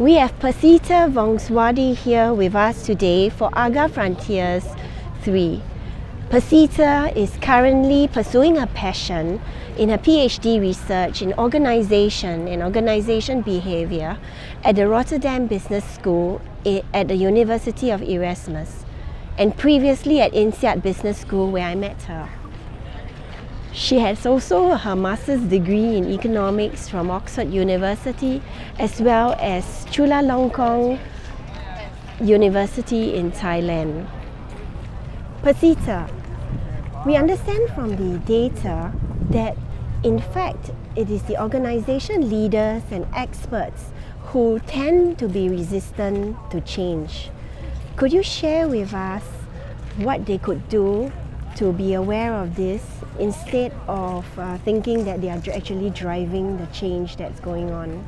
We have Pisitta Vongswadi here with us today for AGA Frontiers 3. Pisitta is currently pursuing her passion in her PhD research in organisation and organisation behaviour at the Rotterdam Business School at the University of Erasmus, and previously at INSEAD Business School where I met her. She has also her master's degree in economics from Oxford University as well as Chulalongkorn University in Thailand. Pisitta, we understand from the data that in fact it is the organisation leaders and experts who tend to be resistant to change. Could you share with us what they could do to be aware of this instead of thinking that they are actually driving the change that's going on?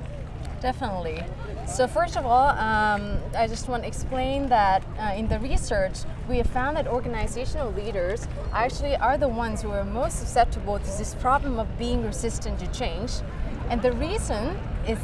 Definitely. So first of all, I just want to explain that in the research, we have found that organizational leaders actually are the ones who are most susceptible to this problem of being resistant to change. And the reason is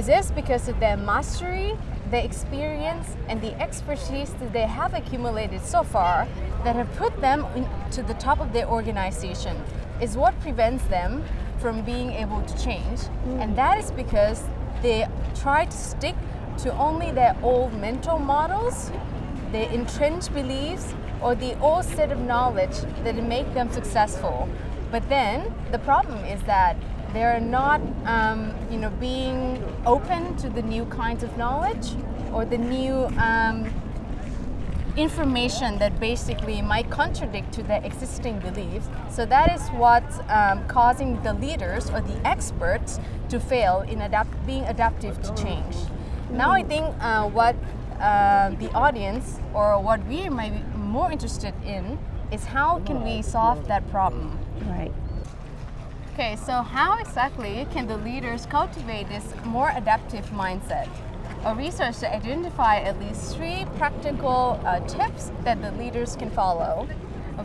this because of their mastery, the experience and the expertise that they have accumulated so far that have put them to the top of their organization is what prevents them from being able to change. And that is because they try to stick to only their old mental models, their entrenched beliefs, or the old set of knowledge that make them successful. But then the problem is that they're not being open to the new kinds of knowledge or the new information that basically might contradict to their existing beliefs. So that is what's causing the leaders or the experts to fail in being adaptive to change. Now I think what the audience or what we might be more interested in is how can we solve that problem? Right. Okay, so how exactly can the leaders cultivate this more adaptive mindset? Our research identified at least 3 practical tips that the leaders can follow.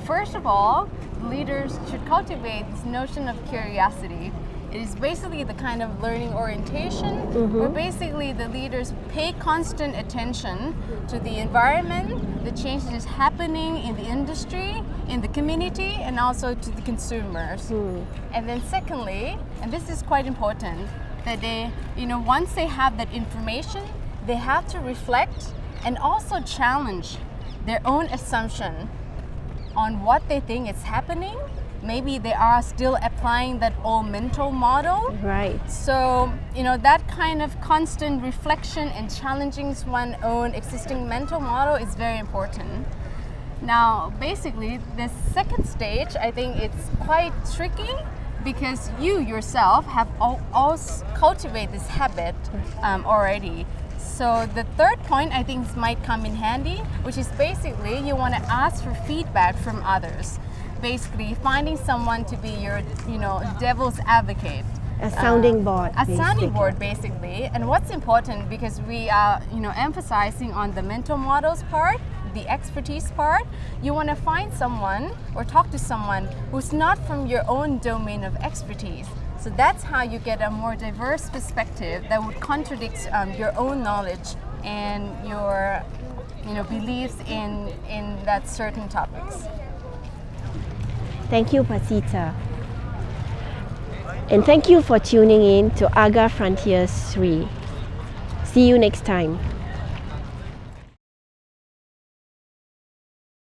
First of all, leaders should cultivate this notion of curiosity. It is basically the kind of learning orientation where basically the leaders pay constant attention to the environment, the changes happening in the industry, in the community, and also to the consumers. And then secondly, and this is quite important, that they, once they have that information, they have to reflect and also challenge their own assumption on what they think is happening. Maybe they are still applying that old mental model. Right. So, that kind of constant reflection and challenging one's own existing mental model is very important. Now, basically, the second stage, I think it's quite tricky because you yourself have also cultivated this habit already. So the third point I think might come in handy, which is basically you want to ask for feedback from others. Basically finding someone to be your, devil's advocate. A sounding board. A sounding board, basically. And what's important, because we are, emphasizing on the mental models part, the expertise part, you want to find someone or talk to someone who's not from your own domain of expertise. So that's how you get a more diverse perspective that would contradict your own knowledge and your, beliefs in that certain topics. Thank you, Pisitta. And thank you for tuning in to AGA Frontiers 3. See you next time.